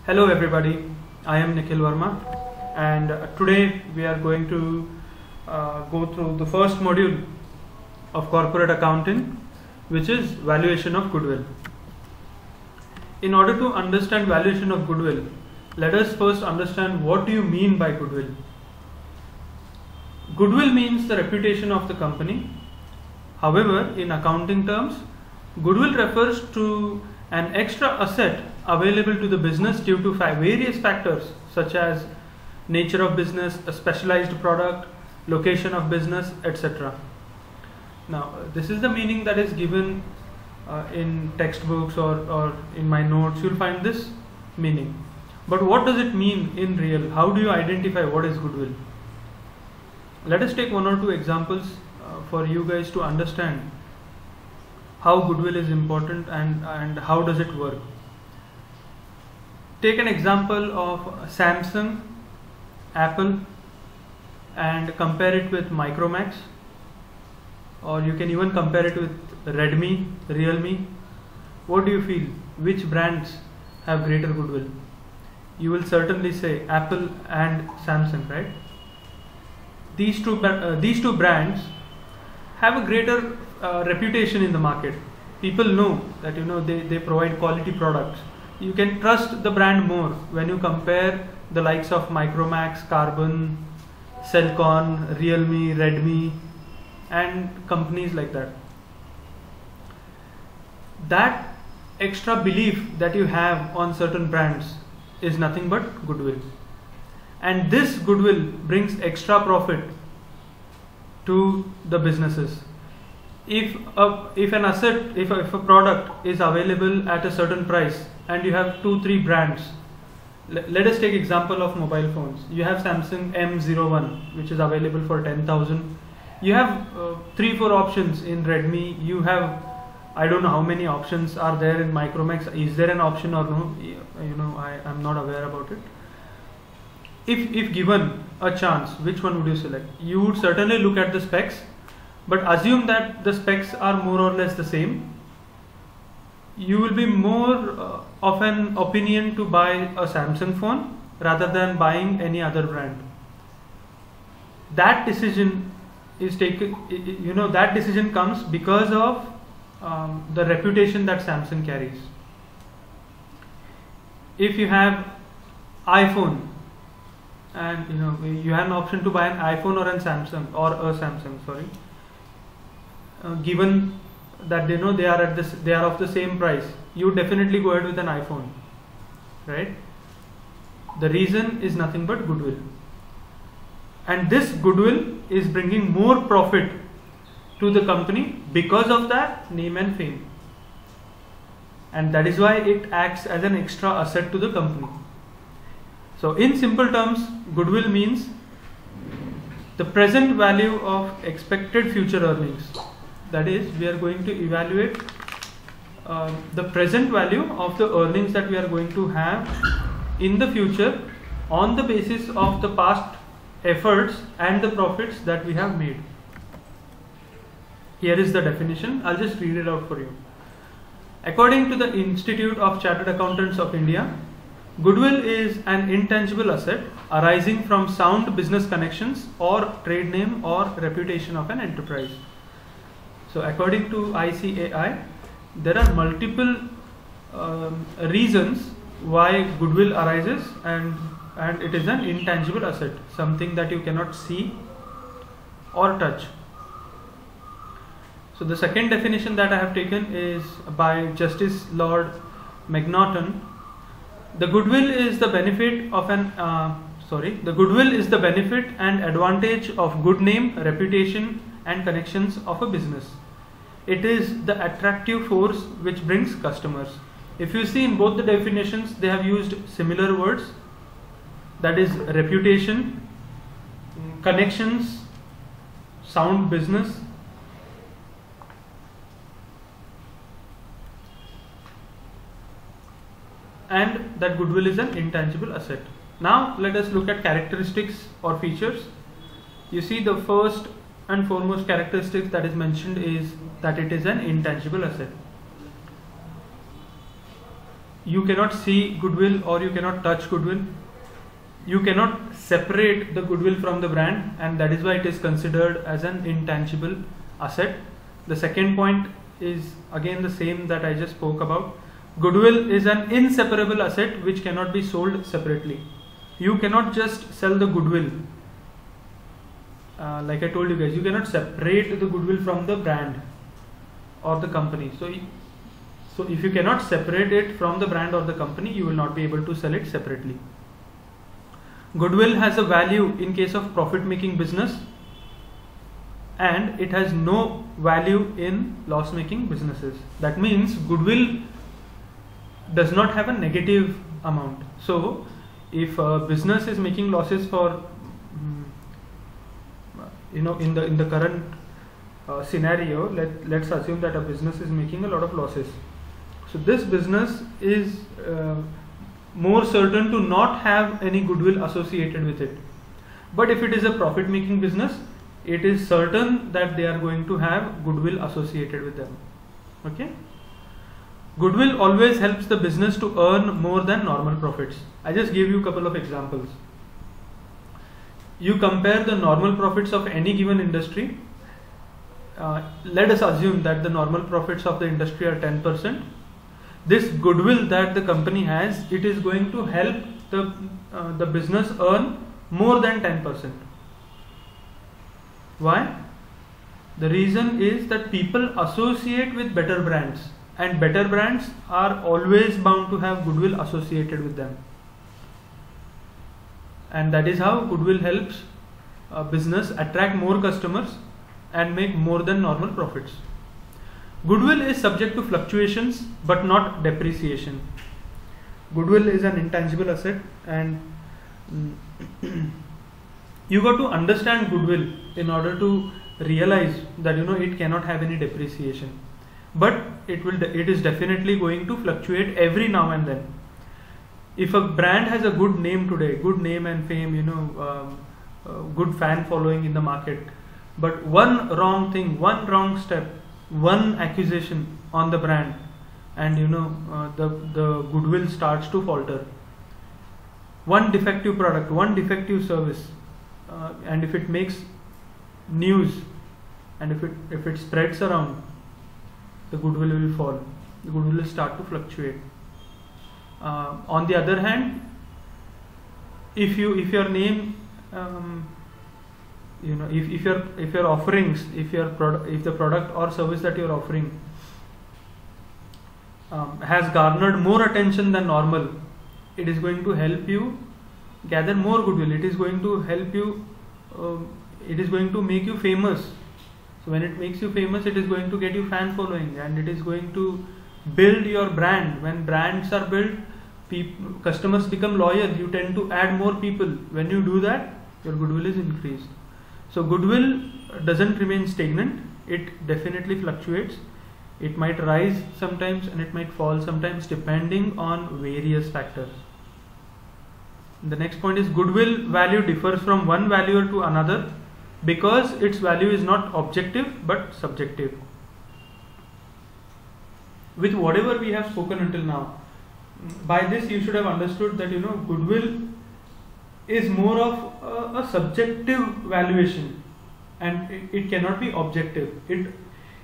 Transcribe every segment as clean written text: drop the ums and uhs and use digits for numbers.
Hello everybody, I am Nikhil Verma and today we are going to go through the first module of corporate accounting, which is valuation of goodwill. In order to understand valuation of goodwill, let us first understand what do you mean by goodwill. Goodwill means the reputation of the company. However, in accounting terms, goodwill refers to an extra asset available to the business due to various factors such as nature of business, a specialized product, location of business, etc. Now, this is the meaning that is given in textbooks or in my notes. You'll find this meaning. But what does it mean in real? How do you identify what is goodwill? Let us take one or two examples for you guys to understand how goodwill is important and how does it work. Take an example of Samsung, Apple, and compare it with Micromax, or you can even compare it with Redmi, Realme. What do you feel? Which brands have greater goodwill? You will certainly say Apple and Samsung, right? These two brands have a greater reputation in the market. People know that they provide quality products. You can trust the brand more when you compare the likes of Micromax, Carbon, Cellcon, Realme, Redmi, and companies like that. That extra belief that you have on certain brands is nothing but goodwill. And this goodwill brings extra profit to the businesses. If a product is available at a certain price and you have 2-3 brands, let us take example of mobile phones. You have Samsung M01 which is available for 10,000. You have 3-4 options in Redmi. You have, I don't know how many options are there in Micromax. Is there an option or no? I'm not aware about it. If given a chance, which one would you select? You would certainly look at the specs, but assume that the specs are more or less the same. You will be more of an opinion to buy a Samsung phone rather than buying any other brand. That decision is taken, that decision comes because of the reputation that Samsung carries. If you have iPhone and you have an option to buy an iPhone or a Samsung, given that they are of the same price, you definitely go ahead with an iPhone, right? The reason is nothing but goodwill, and this goodwill is bringing more profit to the company because of that name and fame, and that is why it acts as an extra asset to the company. So in simple terms, goodwill means the present value of expected future earnings. That is, we are going to evaluate the present value of the earnings that we are going to have in the future on the basis of the past efforts and the profits that we have made. Here is the definition. I'll just read it out for you. According to the Institute of Chartered Accountants of India, goodwill is an intangible asset arising from sound business connections or trade name or reputation of an enterprise. So according to ICAI, there are multiple reasons why goodwill arises, and it is an intangible asset, something that you cannot see or touch. So the second definition that I have taken is by Justice Lord McNaughton. The goodwill is the benefit of the goodwill is the benefit and advantage of good name, reputation, and connections of a business. It is the attractive force which brings customers. If you see in both the definitions, they have used similar words, that is reputation, connections, sound business. And that goodwill is an intangible asset. Now let us look at characteristics or features. You see, the first and foremost characteristic that is mentioned is that it is an intangible asset. you cannot see goodwill or you cannot touch goodwill. You cannot separate the goodwill from the brand, and that is why it is considered as an intangible asset. The second point is again the same that I just spoke about. Goodwill is an inseparable asset which cannot be sold separately. You cannot just sell the goodwill. Like I told you guys, you cannot separate the goodwill from the brand or the company. So if you cannot separate it from the brand or the company, you will not be able to sell it separately. Goodwill has a value in case of profit making business, and it has no value in loss making businesses. That means goodwill does not have a negative amount. So if a business is making losses for in the current scenario, let's assume that a business is making a lot of losses. So this business is more certain to not have any goodwill associated with it. But if it is a profit making business, it is certain that they are going to have goodwill associated with them. Okay. Goodwill always helps the business to earn more than normal profits. I just gave you a couple of examples. You compare the normal profits of any given industry. Let us assume that the normal profits of the industry are 10%. This goodwill that the company has, it is going to help the business earn more than 10%. Why? The reason is that people associate with better brands, and better brands are always bound to have goodwill associated with them. And that is how goodwill helps a business attract more customers and make more than normal profits. Goodwill is subject to fluctuations but not depreciation. Goodwill is an intangible asset, and you got to understand goodwill in order to realize that it cannot have any depreciation. But it is definitely going to fluctuate every now and then. If a brand has a good name today, good name and fame, good fan following in the market, but one wrong thing, one wrong step, one accusation on the brand, and the goodwill starts to falter. One defective product, one defective service, and if it makes news, and if it spreads around, the goodwill will fall. The goodwill will start to fluctuate. On the other hand, if your name, if your offerings, if the product or service that you are offering has garnered more attention than normal, it is going to help you gather more goodwill. It is going to help you. It is going to make you famous. So when it makes you famous, it is going to get you fan following, and it is going to build your brand. When brands are built, customers become loyal. You tend to add more people. When you do that, your goodwill is increased. So goodwill doesn't remain stagnant. It definitely fluctuates. It might rise sometimes and it might fall sometimes, depending on various factors. The next point is goodwill value differs from one valuer to another because its value is not objective but subjective. With whatever we have spoken until now, by this you should have understood that goodwill is more of a subjective valuation, and it cannot be objective.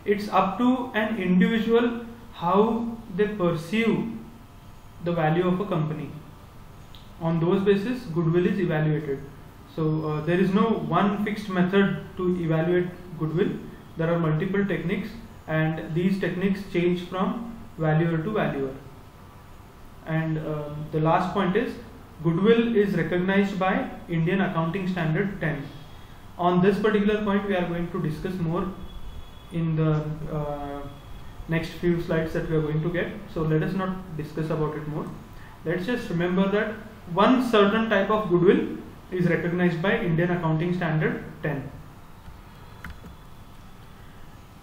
It's up to an individual how they perceive the value of a company. On those basis, goodwill is evaluated. So there is no one fixed method to evaluate goodwill. There are multiple techniques, and these techniques change from valuer to valuer. And the last point is goodwill is recognized by Indian Accounting Standard 10. On this particular point, we are going to discuss more in the next few slides that we are going to get. So let us not discuss about it more. Let's just remember that one certain type of goodwill is recognized by Indian Accounting Standard 10.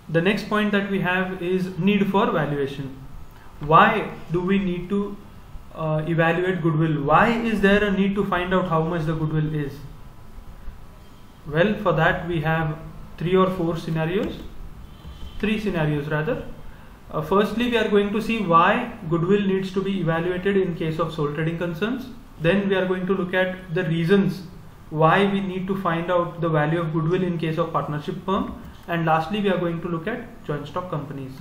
The next point that we have is need for valuation. Why do we need to evaluate goodwill? Why is there a need to find out how much the goodwill is? Well, for that we have three scenarios rather. Firstly, we are going to see why goodwill needs to be evaluated in case of sole trading concerns. Then we are going to look at the reasons why we need to find out the value of goodwill in case of partnership firm. And lastly, we are going to look at joint stock companies.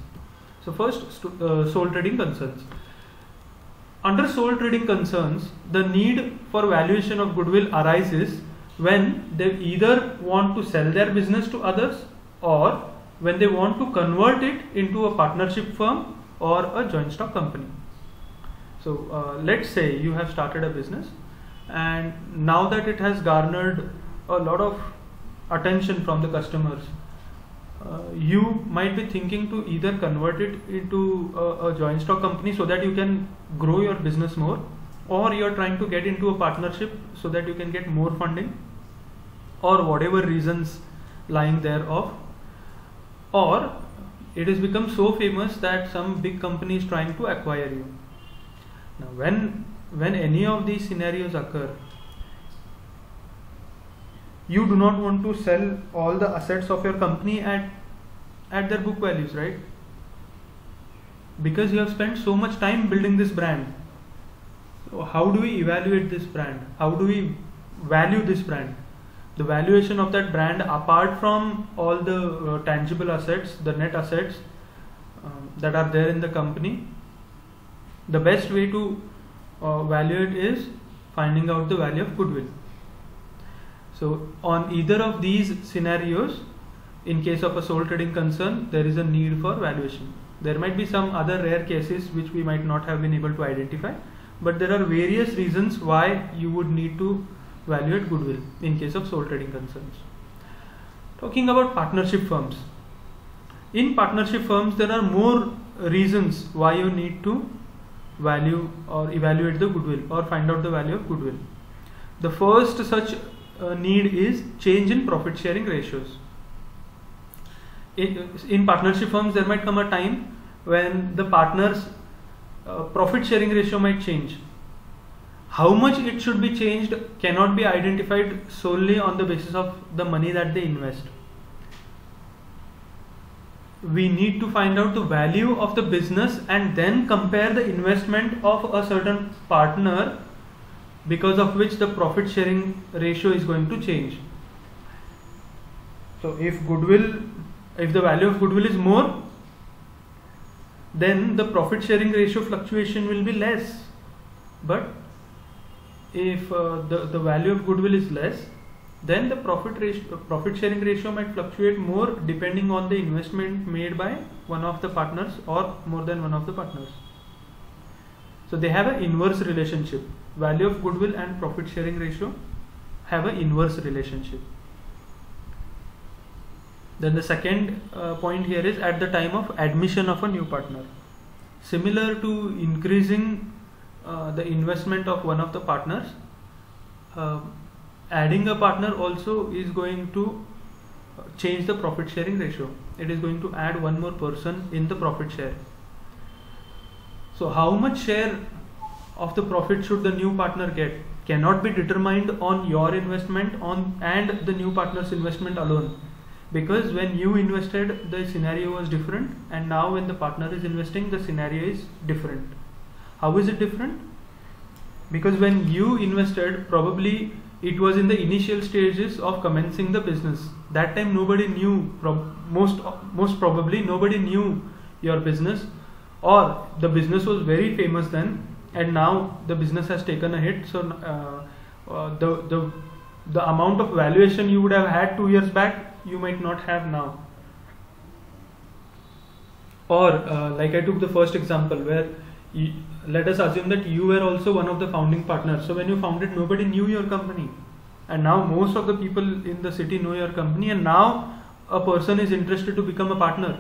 So first, sole trading concerns. Under sole trading concerns, the need for valuation of goodwill arises when they either want to sell their business to others or when they want to convert it into a partnership firm or a joint stock company. So let's say you have started a business, and now that it has garnered a lot of attention from the customers, you might be thinking to either convert it into a joint stock company so that you can grow your business more, or you are trying to get into a partnership so that you can get more funding, or whatever reasons lying thereof. Or it has become so famous that some big company is trying to acquire you. Now when any of these scenarios occur, you do not want to sell all the assets of your company at their book values, right? Because you have spent so much time building this brand. So how do we evaluate this brand? How do we value this brand? The valuation of that brand, apart from all the tangible assets, the net assets that are there in the company, the best way to value it is finding out the value of goodwill. So on either of these scenarios, in case of a sole trading concern, there is a need for valuation. There might be some other rare cases which we might not have been able to identify, but there are various reasons why you would need to valuate goodwill in case of sole trading concerns. Talking about partnership firms. In partnership firms, there are more reasons why you need to value or evaluate the goodwill or find out the value of goodwill. The first such need is change in profit sharing ratios. In partnership firms, there might come a time when the partners' profit sharing ratio might change. How much it should be changed cannot be identified solely on the basis of the money that they invest. We need to find out the value of the business and then compare the investment of a certain partner, because of which the profit sharing ratio is going to change. So if the value of goodwill is more, then the profit sharing ratio fluctuation will be less. But if the value of goodwill is less, then the profit sharing ratio might fluctuate more depending on the investment made by one of the partners or more than one of the partners. So they have an inverse relationship. Value of goodwill and profit sharing ratio have an inverse relationship. Then the second point here is at the time of admission of a new partner. Similar to increasing the investment of one of the partners, adding a partner also is going to change the profit sharing ratio. It is going to add one more person in the profit share. So how much share of the profit should the new partner get cannot be determined on your investment and the new partner's investment alone, because when you invested the scenario was different, and now when the partner is investing the scenario is different. How is it different? Because when you invested, probably it was in the initial stages of commencing the business. That time nobody knew, most probably nobody knew your business, or the business was very famous then, and now the business has taken a hit. So the amount of valuation you would have had 2 years back, you might not have now. Or like I took the first example where let us assume that you were also one of the founding partners. So when you founded, nobody knew your company, and now most of the people in the city know your company, and now a person is interested to become a partner.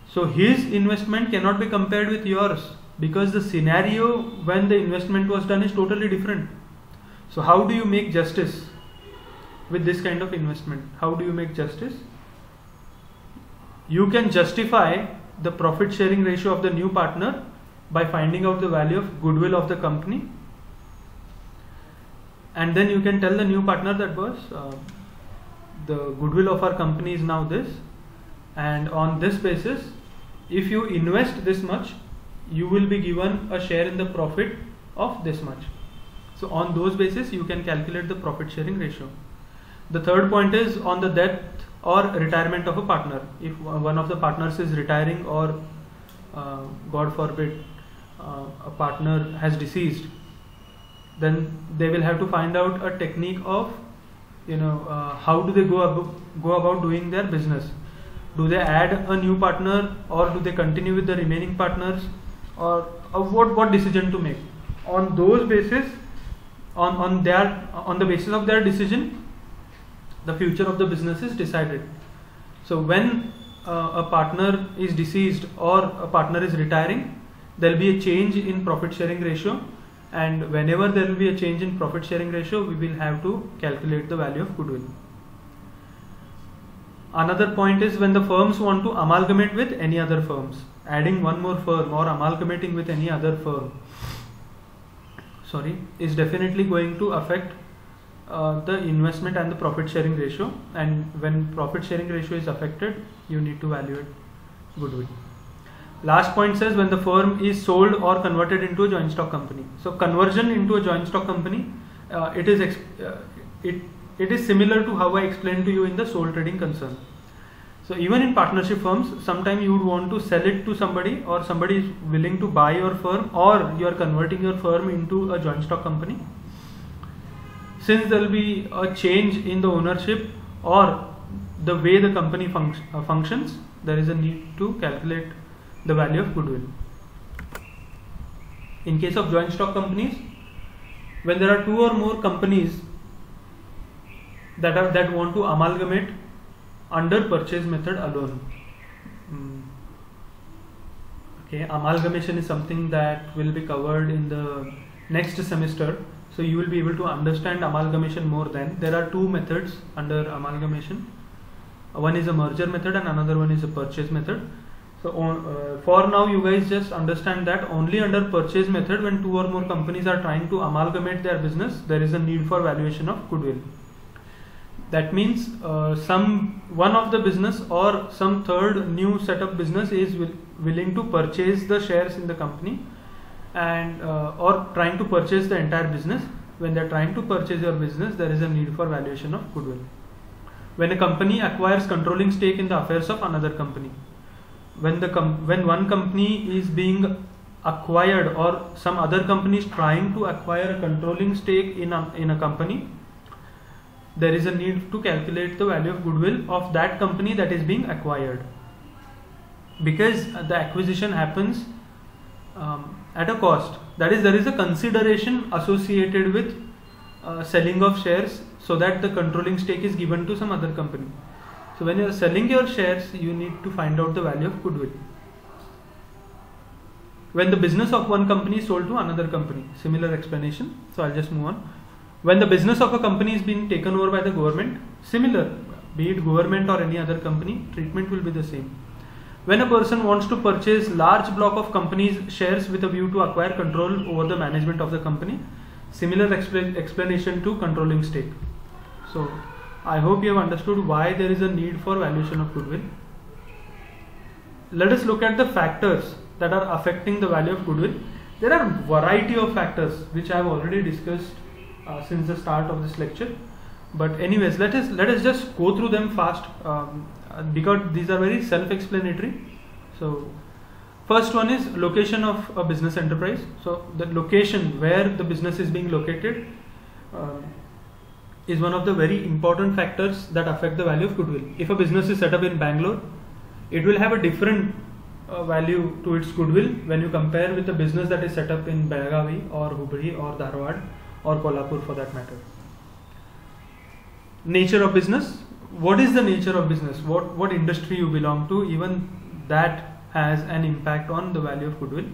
So his investment cannot be compared with yours, because the scenario when the investment was done is totally different. So how do you make justice with this kind of investment? How do you make justice? You can justify the profit sharing ratio of the new partner by finding out the value of goodwill of the company, and then you can tell the new partner that the goodwill of our company is now this, and on this basis if you invest this much, you will be given a share in the profit of this much. So on those basis you can calculate the profit sharing ratio. The third point is on the death or retirement of a partner. If one of the partners is retiring, or God forbid a partner has deceased, then they will have to find out a technique of how do they go about doing their business. Do they add a new partner, or do they continue with the remaining partners, or what decision to make? On those basis, on the basis of their decision, the future of the business is decided. So when a partner is deceased or a partner is retiring, there will be a change in profit sharing ratio, and whenever there will be a change in profit sharing ratio, we will have to calculate the value of goodwill. Another point is when the firms want to amalgamate with any other firms, adding one more firm or amalgamating with any other firm, is definitely going to affect the investment and the profit sharing ratio. And when profit sharing ratio is affected, you need to evaluate goodwill. Last point says when the firm is sold or converted into a joint stock company. So conversion into a joint stock company, it is similar to how I explained to you in the sole trading concern. So even in partnership firms, sometimes you would want to sell it to somebody, or somebody is willing to buy your firm, or you are converting your firm into a joint stock company. Since there will be a change in the ownership or the way the company functions, there is a need to calculate the value of goodwill. In case of joint stock companies, when there are two or more companies that want to amalgamate under purchase method alone. Amalgamation is something that will be covered in the next semester, so you will be able to understand amalgamation more then. There are two methods under amalgamation. One is a merger method and another one is a purchase method. So for now you guys just understand that only under purchase method, when two or more companies are trying to amalgamate their business, there is a need for valuation of goodwill. That means one of the business or some third new set up business is willing to purchase the shares in the company, and or trying to purchase the entire business. When they are trying to purchase your business, there is a need for valuation of goodwill. When a company acquires controlling stake in the affairs of another company, when one company is being acquired or some other company is trying to acquire a controlling stake in a company, there is a need to calculate the value of goodwill of that company that is being acquired, because the acquisition happens at a cost. That is, there is a consideration associated with selling of shares, so that the controlling stake is given to some other company. So when you are selling your shares, you need to find out the value of goodwill. When the business of one company is sold to another company, similar explanation. So I'll just move on. When the business of a company is being taken over by the government, similar, be it government or any other company, treatment will be the same. When a person wants to purchase large block of company's shares with a view to acquire control over the management of the company, similar explanation to controlling stake. So I hope you have understood why there is a need for valuation of goodwill. Let us look at the factors that are affecting the value of goodwill. There are variety of factors which I have already discussed since the start of this lecture, but anyways, let us just go through them fast, because these are very self-explanatory. So first one is location of a business enterprise. So the location where the business is being located is one of the very important factors that affect the value of goodwill. If a business is set up in Bangalore, it will have a different value to its goodwill when you compare with the business that is set up in Belagavi or Hubli or Dharwad or Kolhapur for that matter. Nature of business. What is the nature of business? What industry you belong to? Even that has an impact on the value of goodwill.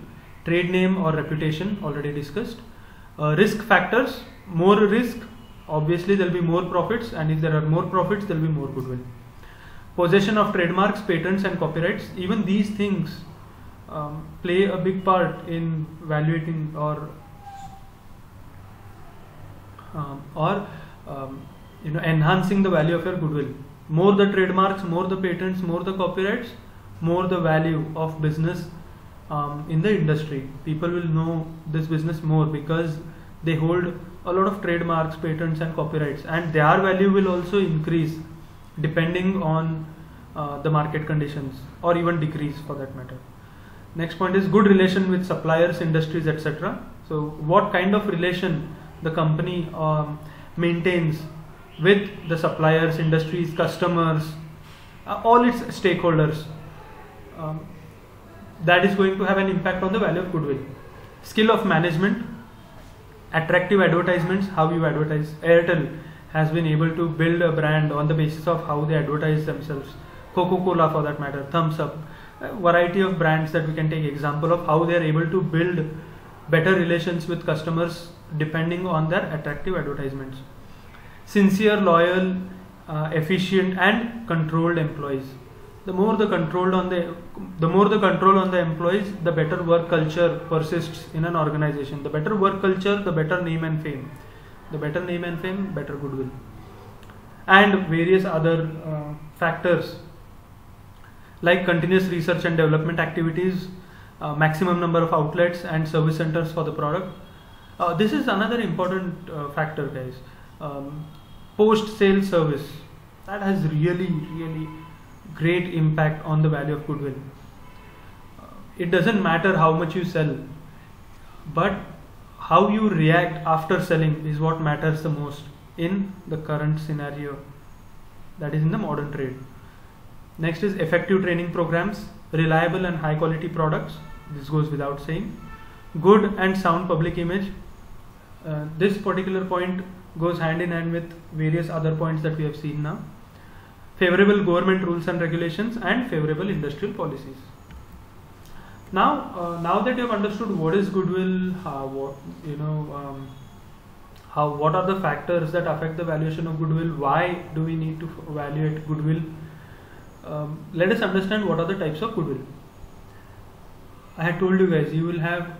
Trade name or reputation, already discussed. Risk factors. More risk, obviously there will be more profits, and if there are more profits, there will be more goodwill. Possession of trademarks, patents and copyrights. Even these things play a big part in evaluating or enhancing the value of your goodwill. More the trademarks, more the patents, more the copyrights, more the value of business in the industry. People will know this business more because they hold a lot of trademarks, patents and copyrights, and their value will also increase depending on the market conditions, or even decrease for that matter. Next point is good relation with suppliers, industries, etc. So what kind of relation the company maintains with the suppliers, industries, customers, all its stakeholders, that is going to have an impact on the value of goodwill. Skill of management, attractive advertisements, how you advertise. Airtel has been able to build a brand on the basis of how they advertise themselves. Coca-Cola for that matter, Thumbs Up, a variety of brands that we can take example of how they are able to build better relations with customers depending on their attractive advertisements. Sincere, loyal, efficient and controlled employees. The more the control on the employees, the better work culture persists in an organization. The better work culture, the better name and fame. The better name and fame, better goodwill. And various other factors like continuous research and development activities, maximum number of outlets and service centers for the product. This is another important factor, guys. Post-sale service, that has really great impact on the value of goodwill. It doesn't matter how much you sell, but how you react after selling is what matters the most in the current scenario, that is in the modern trade. Next is effective training programs, reliable and high quality products. This goes without saying. Good and sound public image. This particular point goes hand in hand with various other points that we have seen now. Favorable government rules and regulations and favorable industrial policies. Now that you have understood what is goodwill, what are the factors that affect the valuation of goodwill, why do we need to evaluate goodwill, let us understand what are the types of goodwill. I had told you guys, you will have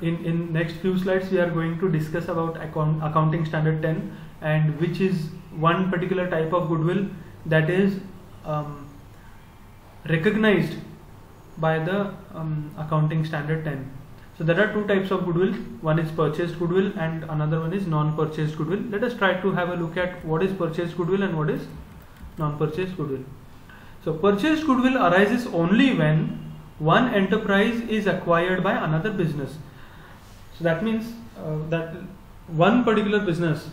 in next few slides we are going to discuss about accounting standard 10, and which is one particular type of goodwill that is recognized by the accounting standard 10. So there are two types of goodwill. One is purchased goodwill and another one is non-purchased goodwill. Let us try to have a look at what is purchased goodwill and what is non-purchased goodwill. So purchased goodwill arises only when one enterprise is acquired by another business. So that means that one particular business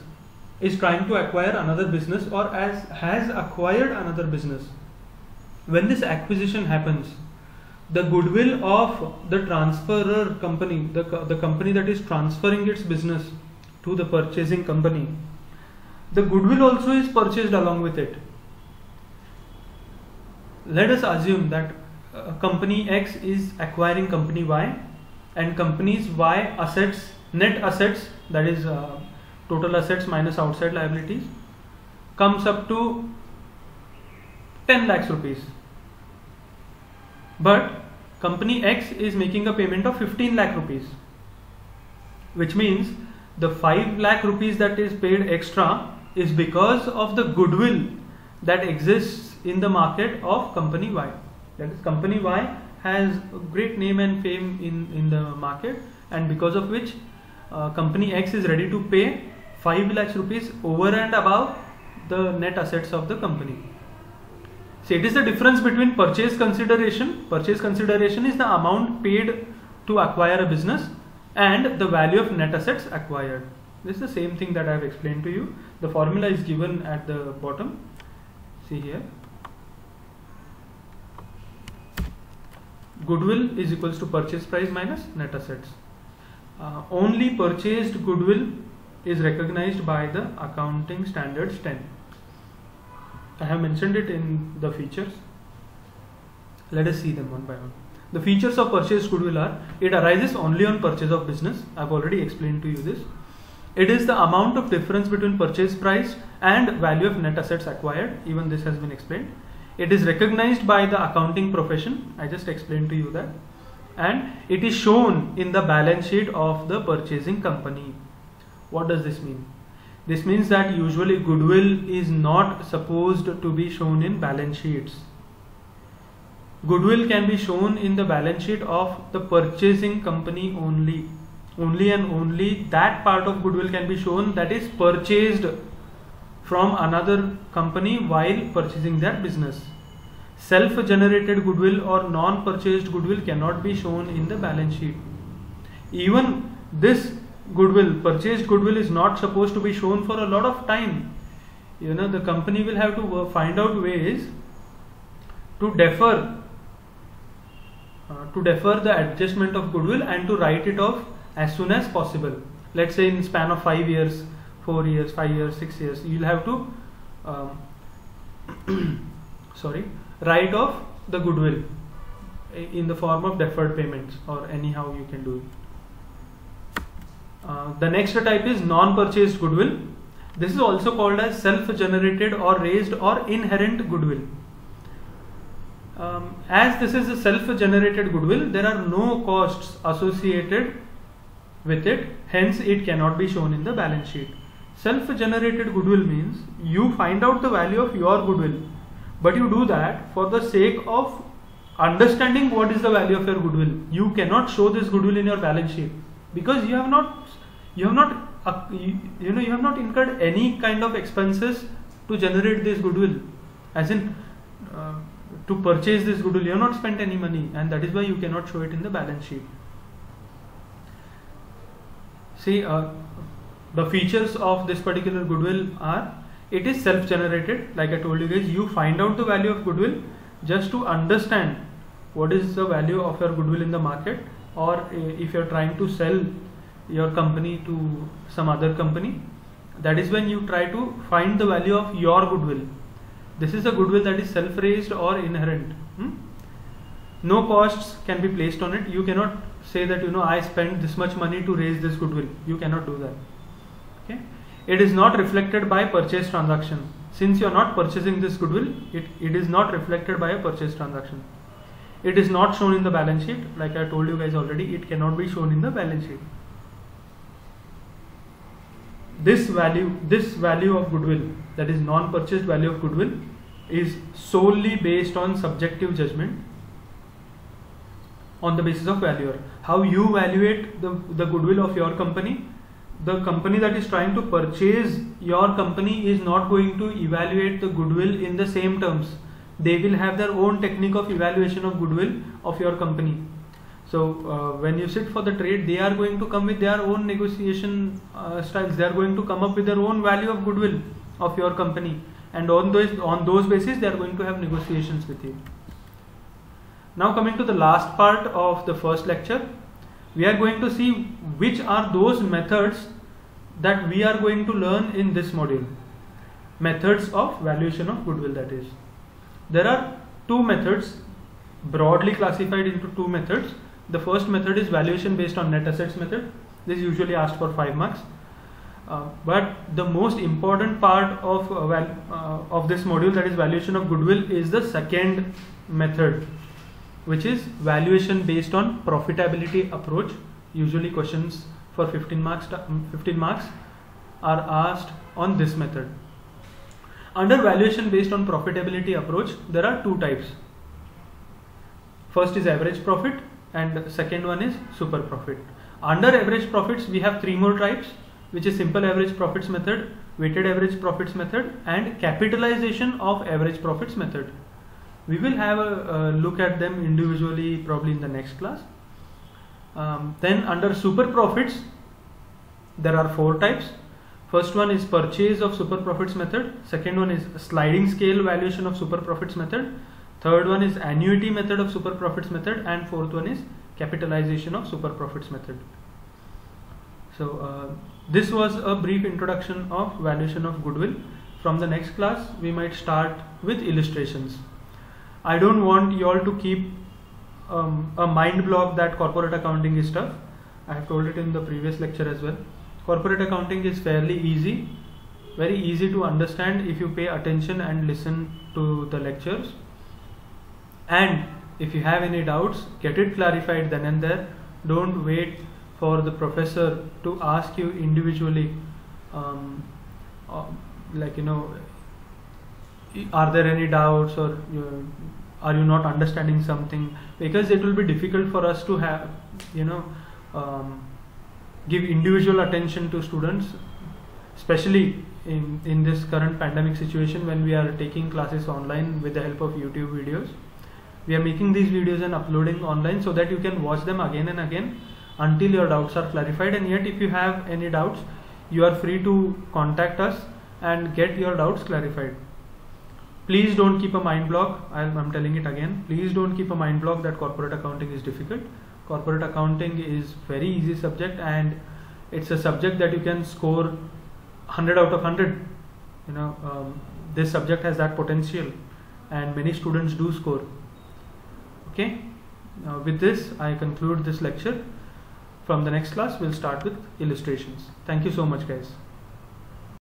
is trying to acquire another business or has acquired another business. When this acquisition happens, the goodwill of the transferor company, the company that is transferring its business to the purchasing company, the goodwill also is purchased along with it. Let us assume that company X is acquiring company Y, and company's Y assets, net assets, that is total assets minus outside liabilities, comes up to 10 lakhs rupees. But company X is making a payment of 15 lakh rupees, which means the 5 lakh rupees that is paid extra is because of the goodwill that exists in the market of company Y. That is, company Y has a great name and fame in the market, and because of which company X is ready to pay 5 lakhs rupees over and above the net assets of the company. So it is the difference between purchase consideration. Purchase consideration is the amount paid to acquire a business and the value of net assets acquired. This is the same thing that I have explained to you. The formula is given at the bottom. See here. Goodwill is equals to purchase price minus net assets. Only purchased goodwill is recognized by the accounting standards 10. I have mentioned it in the features. Let us see them one by one. The features of purchased goodwill are: it arises only on purchase of business. I have already explained to you this. It is the amount of difference between purchase price and value of net assets acquired. Even this has been explained. It is recognized by the accounting profession. I just explained to you that. And it is shown in the balance sheet of the purchasing company. What does this mean? This means that usually goodwill is not supposed to be shown in balance sheets. goodwill can be shown in the balance sheet of the purchasing company only. Only and only that part of goodwill can be shown that is purchased from another company while purchasing that business. Self-generated goodwill or non-purchased goodwill cannot be shown in the balance sheet. Even this goodwill, purchased goodwill, is not supposed to be shown for a lot of time. The company will have to find out ways to defer the adjustment of goodwill and to write it off as soon as possible. Let's say in span of 5 years, 4 years, 5 years, 6 years, you'll have to write off the goodwill in the form of deferred payments, or anyhow you can do it. The next type is non-purchased goodwill. This is also called as self-generated or raised or inherent goodwill. As this is a self-generated goodwill, there are no costs associated with it, hence it cannot be shown in the balance sheet. Self-generated goodwill means you find out the value of your goodwill, but you do that for the sake of understanding what is the value of your goodwill. You cannot show this goodwill in your balance sheet because you have not incurred any kind of expenses to generate this goodwill, as in to purchase this goodwill. You have not spent any money, and that is why you cannot show it in the balance sheet. See, the features of this particular goodwill are, it is self-generated. Like I told you guys, you find out the value of goodwill just to understand what is the value of your goodwill in the market, or if you're trying to sell your company to some other company, that is when you try to find the value of your goodwill. This is a goodwill that is self-raised or inherent. No costs can be placed on it. You cannot say that I spent this much money to raise this goodwill. You cannot do that. Okay. It is not reflected by purchase transaction. Since you are not purchasing this goodwill, it is not reflected by a purchase transaction. It is not shown in the balance sheet. Like I told you guys already, it cannot be shown in the balance sheet. This value of goodwill, that is non-purchased value of goodwill, is solely based on subjective judgment on the basis of valuer. How you evaluate the goodwill of your company, the company that is trying to purchase your company is not going to evaluate the goodwill in the same terms. They will have their own technique of evaluation of goodwill of your company. So when you sit for the trade, they are going to come with their own negotiation styles. They are going to come up with their own value of goodwill of your company, and on those basis they are going to have negotiations with you. Now coming to the last part of the first lecture, we are going to see which are those methods that we are going to learn in this module. Methods of valuation of goodwill, that is. There are two methods, broadly classified into two methods. The first method is valuation based on net assets method. This is usually asked for 5 marks. But the most important part of this module, that is valuation of goodwill, is the second method, which is valuation based on profitability approach. Usually questions for 15 marks are asked on this method. Under valuation based on profitability approach, there are two types. First is average profit, and second one is super profit. Under average profits, we have 3 more types, which is simple average profits method, weighted average profits method, and capitalization of average profits method. We will have a look at them individually probably in the next class. Then under super profits, there are 4 types. First one is purchase of super profits method. Second one is sliding scale valuation of super profits method. Third one is annuity method of super profits method, and fourth one is capitalization of super profits method. So this was a brief introduction of valuation of goodwill. From the next class, we might start with illustrations. I don't want you all to keep a mind block that corporate accounting is tough. I have told it in the previous lecture as well. Corporate accounting is fairly easy, very easy to understand if you pay attention and listen to the lectures. And if you have any doubts, get it clarified then and there. Don't wait for the professor to ask you individually, are there any doubts, or are you not understanding something, because it will be difficult for us to have, give individual attention to students, especially in this current pandemic situation when we are taking classes online with the help of YouTube videos. We are making these videos and uploading online so that you can watch them again and again until your doubts are clarified. And yet if you have any doubts, you are free to contact us and get your doubts clarified. Please don't keep a mind block. I'm telling it again. Please don't keep a mind block that corporate accounting is difficult. Corporate accounting is very easy subject, and it's a subject that you can score 100 out of 100. This subject has that potential, and many students do score. Okay. With this, I conclude this lecture. From the next class, we'll start with illustrations. Thank you so much, guys.